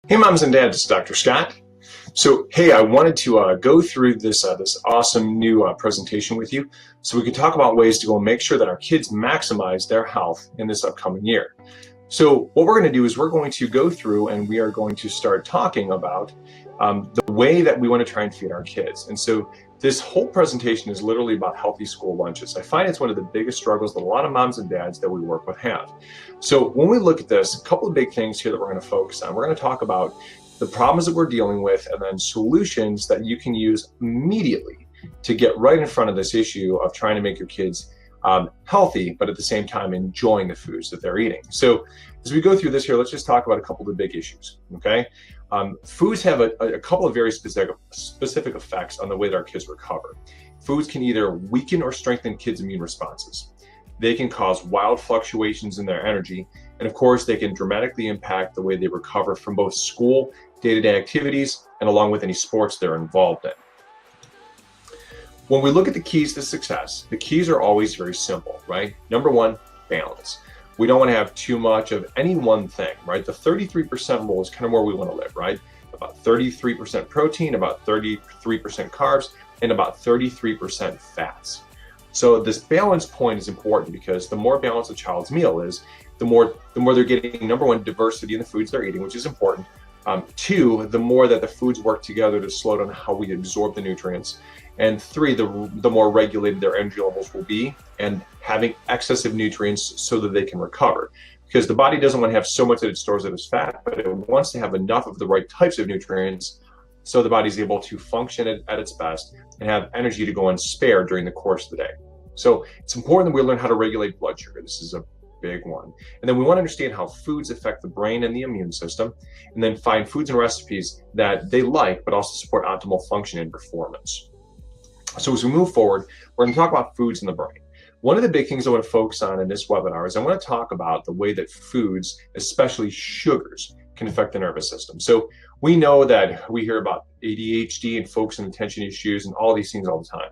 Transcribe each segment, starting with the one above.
Hey moms and dads, it's Dr. Scott. So hey, I wanted to go through this awesome new presentation with you so we can talk about ways to go and make sure that our kids maximize their health in this upcoming year. So what we're going to do is we're going to go through and we are going to start talking about the way that we want to try and feed our kids. And so this whole presentation is literally about healthy school lunches. I find it's one of the biggest struggles that a lot of moms and dads that we work with have. So when we look at this, a couple of big things here that we're going to focus on. We're going to talk about the problems that we're dealing with and then solutions that you can use immediately to get right in front of this issue of trying to make your kids healthy, but at the same time enjoying the foods that they're eating. So as we go through this here, let's just talk about a couple of the big issues, okay? Foods have a couple of very specific effects on the way that our kids recover. Foods can either weaken or strengthen kids' immune responses. They can cause wild fluctuations in their energy, and of course, they can dramatically impact the way they recover from both school, day-to-day activities, and along with any sports they're involved in. When we look at the keys to success, the keys are always very simple, right? Number one, balance. We don't want to have too much of any one thing, right? The 33% rule is kind of where we want to live, right? About 33% protein, about 33% carbs, and about 33% fats. So this balance point is important because the more balanced a child's meal is, the more they're getting, number one, diversity in the foods they're eating, which is important. Two, the more that the foods work together to slow down how we absorb the nutrients. And three, the more regulated their energy levels will be and having excessive nutrients so that they can recover. Because the body doesn't want to have so much that it stores it as fat, but it wants to have enough of the right types of nutrients so the body's able to function at its best and have energy to go and spare during the course of the day. So it's important that we learn how to regulate blood sugar. This is a big one. And then we want to understand how foods affect the brain and the immune system, and then find foods and recipes that they like, but also support optimal function and performance. So as we move forward, we're going to talk about foods in the brain. One of the big things I want to focus on in this webinar is I want to talk about the way that foods, especially sugars, can affect the nervous system. So we know that we hear about ADHD and focus and attention issues and all these things all the time.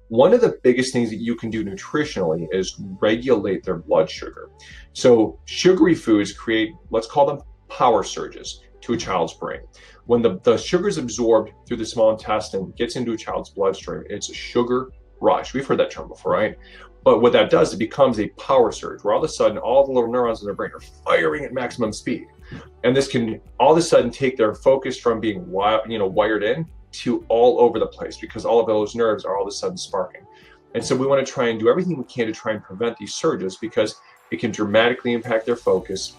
One of the biggest things that you can do nutritionally is regulate their blood sugar. So sugary foods create, let's call them power surges to a child's brain. When the sugar is absorbed through the small intestine, gets into a child's bloodstream, it's a sugar rush. We've heard that term before, right? But what that does, it becomes a power surge where all of a sudden all the little neurons in their brain are firing at maximum speed. And this can all of a sudden take their focus from being wired in to all over the place because all of those nerves are all of a sudden sparking. And so we want to try and do everything we can to try and prevent these surges because it can dramatically impact their focus.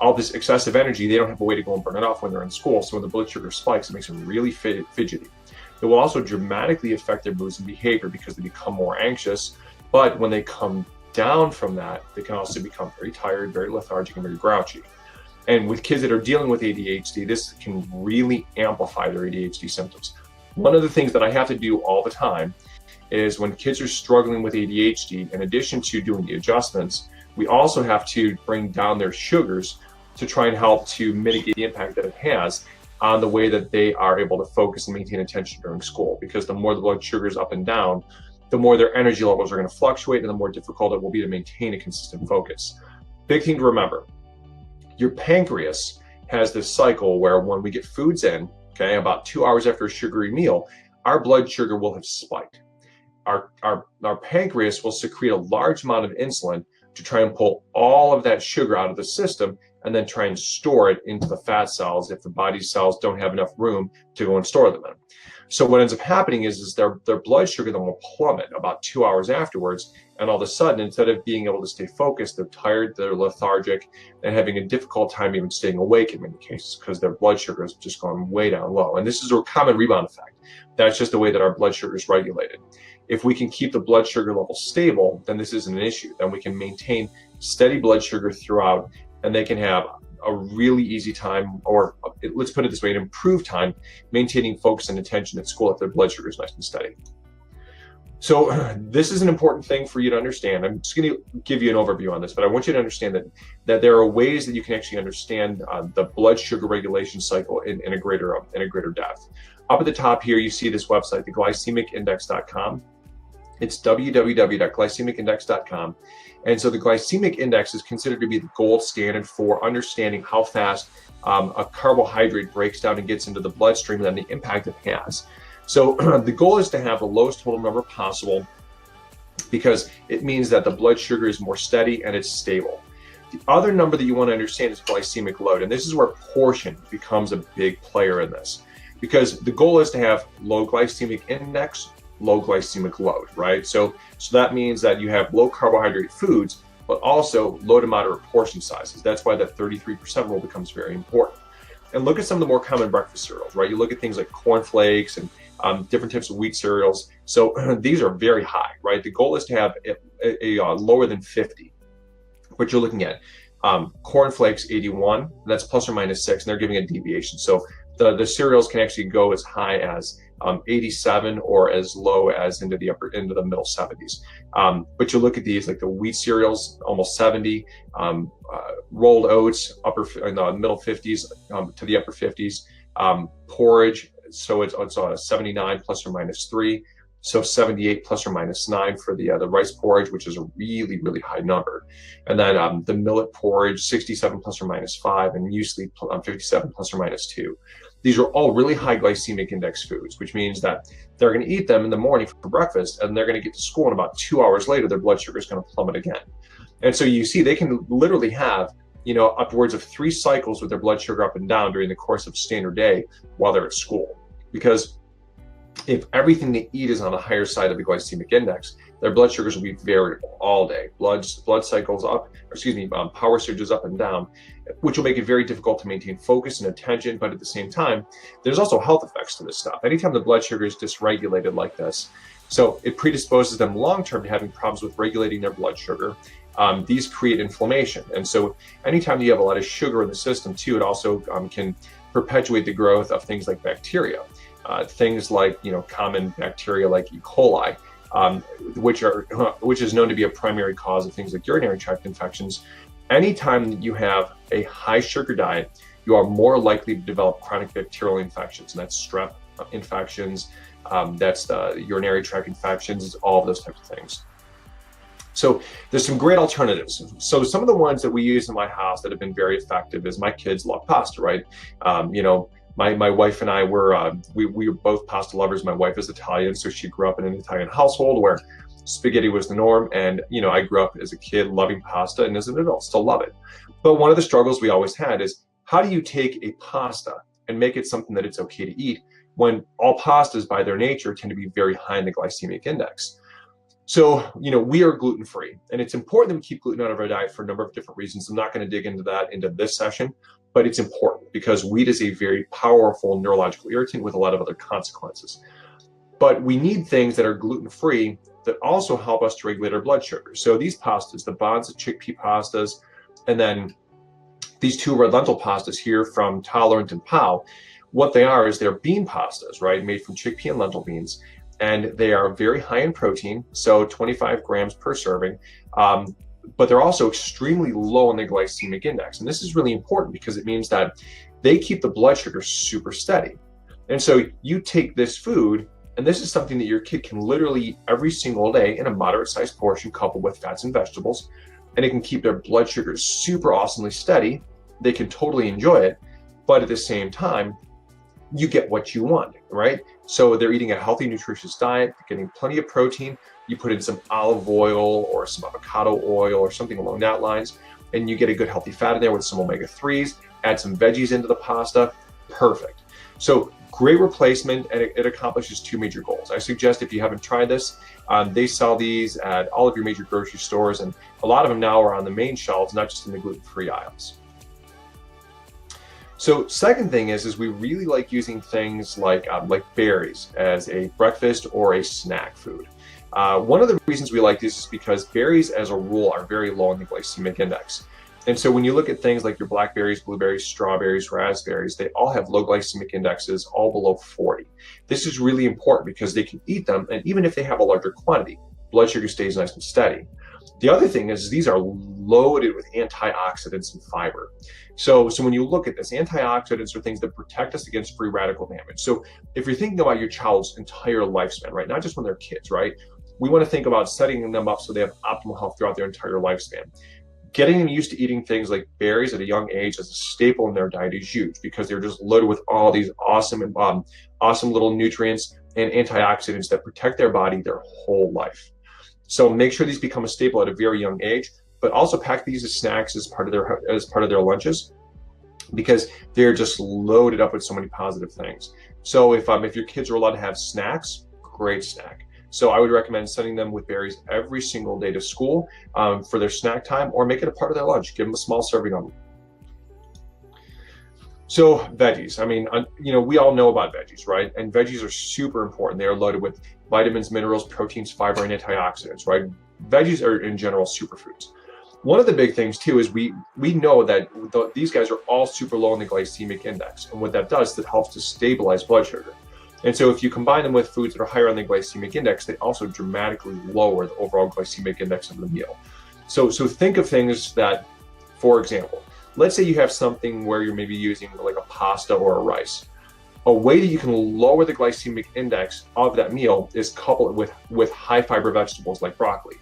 All this excessive energy, they don't have a way to go and burn it off when they're in school. So when the blood sugar spikes, it makes them really fidgety. It will also dramatically affect their moods and behavior because they become more anxious. But when they come down from that, they can also become very tired, very lethargic, and very grouchy. And with kids that are dealing with ADHD, this can really amplify their ADHD symptoms. One of the things that I have to do all the time is when kids are struggling with ADHD, in addition to doing the adjustments, we also have to bring down their sugars to try and help to mitigate the impact that it has on the way that they are able to focus and maintain attention during school. Because the more the blood sugar is up and down, the more their energy levels are going to fluctuate and the more difficult it will be to maintain a consistent focus. Big thing to remember, your pancreas has this cycle where when we get foods in, okay, about 2 hours after a sugary meal, our blood sugar will have spiked. Our pancreas will secrete a large amount of insulin to try and pull all of that sugar out of the system and then try and store it into the fat cells if the body's cells don't have enough room to go and store them in. So what ends up happening is their blood sugar then will plummet about 2 hours afterwards, and all of a sudden, instead of being able to stay focused, they're tired, they're lethargic, and having a difficult time even staying awake in many cases because their blood sugar has just gone way down low. And this is a common rebound effect. That's just the way that our blood sugar is regulated. If we can keep the blood sugar level stable, then this isn't an issue. Then we can maintain steady blood sugar throughout, and they can have a really easy time, or let's put it this way, an improved time maintaining focus and attention at school if their blood sugar is nice and steady. So this is an important thing for you to understand. I'm just going to give you an overview on this, but I want you to understand that there are ways that you can actually understand the blood sugar regulation cycle in a greater depth. Up at the top here, you see this website, the glycemicindex.com. It's www.glycemicindex.com. And so the glycemic index is considered to be the gold standard for understanding how fast a carbohydrate breaks down and gets into the bloodstream and then the impact it has. So the goal is to have the lowest total number possible because it means that the blood sugar is more steady and it's stable. The other number that you want to understand is glycemic load. And this is where portion becomes a big player in this, because the goal is to have low glycemic index, low glycemic load, right? So that means that you have low carbohydrate foods, but also low to moderate portion sizes. That's why that 33% rule becomes very important. And look at some of the more common breakfast cereals, right? You look at things like cornflakes and different types of wheat cereals. So these are very high, right? The goal is to have a lower than 50. What you're looking at, cornflakes 81, that's plus or minus 6, and they're giving a deviation. So the cereals can actually go as high as 87 or as low as into the middle 70s. But you look at these, like the wheat cereals, almost 70, rolled oats, in the middle 50s to the upper 50s, porridge, so it's 79 plus or minus 3. So 78 plus or minus 9 for the rice porridge, which is a really, really high number. And then the millet porridge, 67 plus or minus 5, and muesli 57 plus or minus 2. These are all really high glycemic index foods, which means that they're going to eat them in the morning for breakfast, and they're going to get to school, and about 2 hours later, their blood sugar is going to plummet again. And so you see, they can literally have, upwards of 3 cycles with their blood sugar up and down during the course of a standard day while they're at school. Because if everything they eat is on the higher side of the glycemic index, their blood sugars will be variable all day. Blood cycles up, power surges up and down, which will make it very difficult to maintain focus and attention. But at the same time, there's also health effects to this stuff. Anytime the blood sugar is dysregulated like this, so it predisposes them long-term to having problems with regulating their blood sugar. These create inflammation. And so anytime you have a lot of sugar in the system too, it also can perpetuate the growth of things like bacteria. Things like common bacteria like E. coli, which is known to be a primary cause of things like urinary tract infections. Anytime that you have a high sugar diet, you are more likely to develop chronic bacterial infections, and that's strep infections, that's the urinary tract infections, all of those types of things. So there's some great alternatives. So some of the ones that we use in my house that have been very effective is my kids love pasta, right? My wife and I we were both pasta lovers. My wife is Italian, so she grew up in an Italian household where spaghetti was the norm. And, I grew up as a kid loving pasta, and as an adult, still love it. But one of the struggles we always had is, how do you take a pasta and make it something that it's okay to eat when all pastas by their nature tend to be very high in the glycemic index? So, we are gluten-free, and it's important that we keep gluten out of our diet for a number of different reasons. I'm not going to dig into that into this session, but it's important because wheat is a very powerful neurological irritant with a lot of other consequences. But we need things that are gluten-free that also help us to regulate our blood sugar. So these pastas, the Bonza chickpea pastas, and then these 2 red lentil pastas here from Tolerant and Pow, what they are is they're bean pastas, right, made from chickpea and lentil beans. And they are very high in protein, so 25 grams per serving, but they're also extremely low in the glycemic index. And this is really important because it means that they keep the blood sugar super steady. And so you take this food, and this is something that your kid can literally eat every single day in a moderate-sized portion coupled with fats and vegetables, and it can keep their blood sugar super awesomely steady. They can totally enjoy it, but at the same time, you get what you want, right? So they're eating a healthy, nutritious diet, getting plenty of protein. You put in some olive oil or some avocado oil or something along that lines, and you get a good healthy fat in there with some omega-3s, add some veggies into the pasta, perfect. So great replacement, and it accomplishes 2 major goals. I suggest if you haven't tried this, they sell these at all of your major grocery stores, and a lot of them now are on the main shelves, not just in the gluten-free aisles. So second thing is we really like using things like berries as a breakfast or a snack food. One of the reasons we like this is because berries as a rule are very low in the glycemic index. And so when you look at things like your blackberries, blueberries, strawberries, raspberries, they all have low glycemic indexes, all below 40. This is really important because they can eat them, and even if they have a larger quantity, blood sugar stays nice and steady. The other thing is these are loaded with antioxidants and fiber. So when you look at this, antioxidants are things that protect us against free radical damage. So if you're thinking about your child's entire lifespan, right, not just when they're kids, right, we want to think about setting them up so they have optimal health throughout their entire lifespan. Getting them used to eating things like berries at a young age as a staple in their diet is huge, because they're just loaded with all these awesome little nutrients and antioxidants that protect their body their whole life. So make sure these become a staple at a very young age, but also pack these as snacks as part of their lunches, because they're just loaded up with so many positive things. So if your kids are allowed to have snacks, great snack. So I would recommend sending them with berries every single day to school for their snack time, or make it a part of their lunch. Give them a small serving of them. So veggies, I mean, we all know about veggies, right? And veggies are super important. They are loaded with vitamins, minerals, proteins, fiber, and antioxidants, right? Veggies are in general superfoods. One of the big things too is we know that these guys are all super low in the glycemic index. And what that does is it helps to stabilize blood sugar. And so if you combine them with foods that are higher on the glycemic index, they also dramatically lower the overall glycemic index of the meal. So think of things that, for example, let's say you have something where you're maybe using like a pasta or a rice. A way that you can lower the glycemic index of that meal is couple it with high fiber vegetables like broccoli.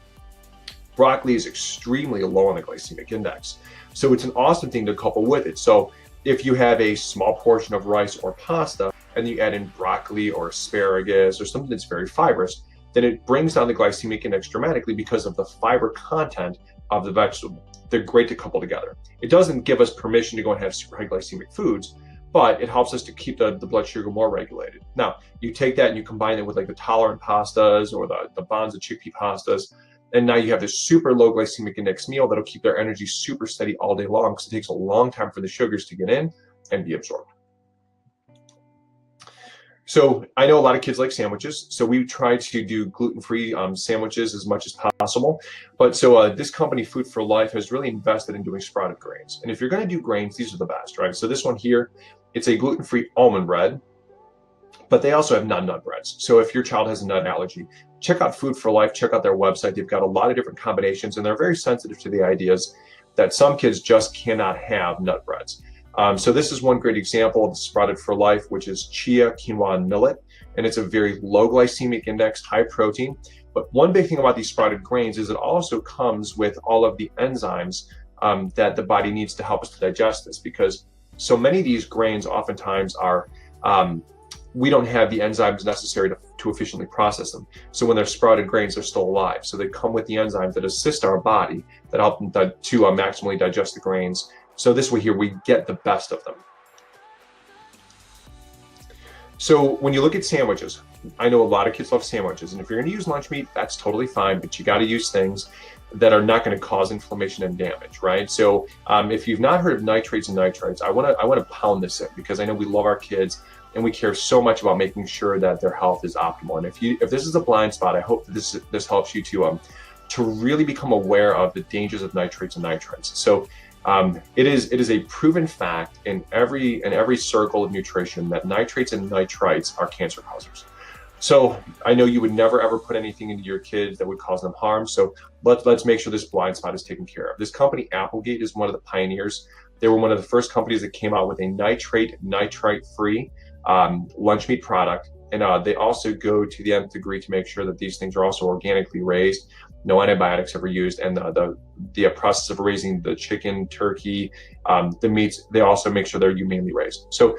Broccoli is extremely low on the glycemic index. So it's an awesome thing to couple with it. So if you have a small portion of rice or pasta, and you add in broccoli or asparagus or something that's very fibrous, then it brings down the glycemic index dramatically because of the fiber content of the vegetable. They're great to couple together. It doesn't give us permission to go and have super high glycemic foods, but it helps us to keep the blood sugar more regulated. Now, you take that and you combine it with like the tolerant pastas or the Bonza chickpea pastas, and now you have this super low glycemic index meal that'll keep their energy super steady all day long, because it takes a long time for the sugars to get in and be absorbed. So I know a lot of kids like sandwiches, so we try to do gluten-free sandwiches as much as possible. But so this company, Food for Life, has really invested in doing sprouted grains. And if you're going to do grains, these are the best, right? So this one here, it's a gluten-free almond bread, but they also have non-nut breads. So if your child has a nut allergy, check out Food for Life, check out their website. They've got a lot of different combinations, and they're very sensitive to the ideas that some kids just cannot have nut breads. So this is one great example of Sprouted for Life, which is chia, quinoa, and millet. And it's a very low glycemic index, high protein. But one big thing about these sprouted grains is it also comes with all of the enzymes that the body needs to help us to digest this, because so many of these grains oftentimes are, we don't have the enzymes necessary to efficiently process them. So when they're sprouted grains, they're still alive. So they come with the enzymes that assist our body, that help them to maximally digest the grains. So this way here, we get the best of them. So when you look at sandwiches, I know a lot of kids love sandwiches, and if you're going to use lunch meat, that's totally fine, but you got to use things that are not going to cause inflammation and damage, right? So if you've not heard of nitrates and nitrites, I want to pound this in, because I know we love our kids and we care so much about making sure that their health is optimal. And if this is a blind spot, I hope that this helps you to really become aware of the dangers of nitrates and nitrites. So it is a proven fact in every circle of nutrition that nitrates and nitrites are cancer causers. So I know you would never ever put anything into your kids that would cause them harm. So let's make sure this blind spot is taken care of. This company, Applegate, is one of the pioneers. They were one of the first companies that came out with a nitrite-free lunch meat product. And they also go to the nth degree to make sure that these things are also organically raised, no antibiotics ever used, and the process of raising the chicken, turkey, the meats, they also make sure they're humanely raised. So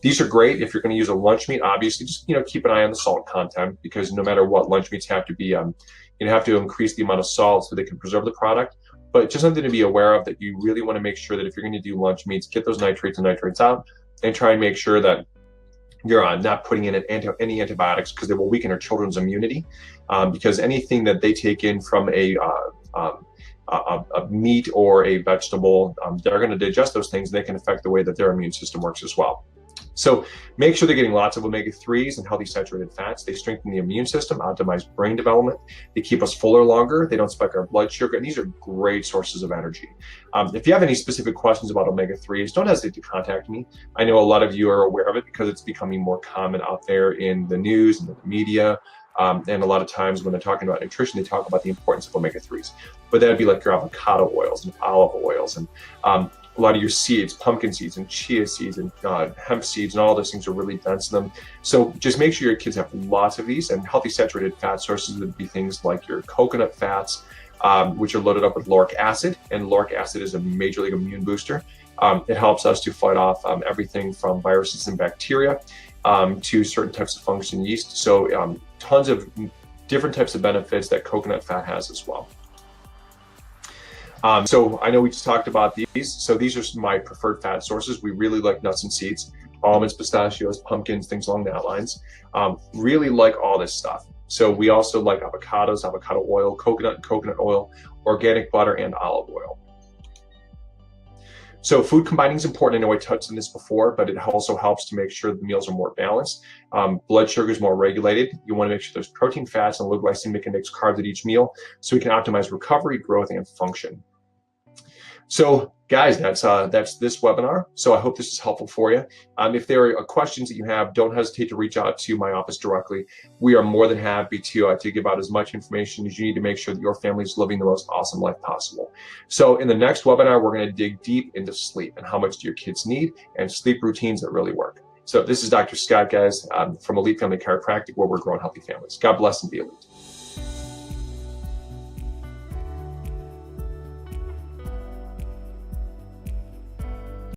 these are great. If you're going to use a lunch meat, obviously just keep an eye on the salt content, because no matter what, lunch meats have to be have to increase the amount of salt so they can preserve the product. But just something to be aware of, that you really want to make sure that if you're going to do lunch meats, get those nitrates and nitrites out, and try and make sure that you're not putting in any antibiotics, because they will weaken our children's immunity. Because anything that they take in from a meat or a vegetable, they're going to digest those things, and they can affect the way that their immune system works as well. So make sure they're getting lots of omega-3s and healthy saturated fats. They strengthen the immune system, optimize brain development. They keep us fuller longer. They don't spike our blood sugar. And these are great sources of energy. If you have any specific questions about omega-3s, don't hesitate to contact me. I know a lot of you are aware of it because it's becoming more common out there in the news and the media. And a lot of times when they're talking about nutrition, they talk about the importance of omega-3s. But that would be like your avocado oils and olive oils. And a lot of your seeds, pumpkin seeds and chia seeds and hemp seeds and all those things are really dense in them. So just make sure your kids have lots of these. And healthy saturated fat sources would be things like your coconut fats, which are loaded up with lauric acid. And lauric acid is a major league immune booster. It helps us to fight off everything from viruses and bacteria to certain types of function yeast. So tons of different types of benefits that coconut fat has as well. So I know we just talked about these. So these are my preferred fat sources. We really like nuts and seeds, almonds, pistachios, pumpkins, things along that lines. Really like all this stuff. So we also like avocados, avocado oil, coconut oil, organic butter, and olive oil. So food combining is important. I know I touched on this before, but it also helps to make sure the meals are more balanced. Blood sugar is more regulated. You want to make sure there's protein, fats, and low glycemic index carbs at each meal so we can optimize recovery, growth, and function. So guys, that's this webinar. So I hope this is helpful for you. If there are questions that you have, don't hesitate to reach out to my office directly. We are more than happy to give out as much information as you need to make sure that your family is living the most awesome life possible. So in the next webinar, we're going to dig deep into sleep and how much do your kids need and sleep routines that really work. So this is Dr. Scott, guys, from Elite Family Chiropractic, where we're growing healthy families. God bless and be elite.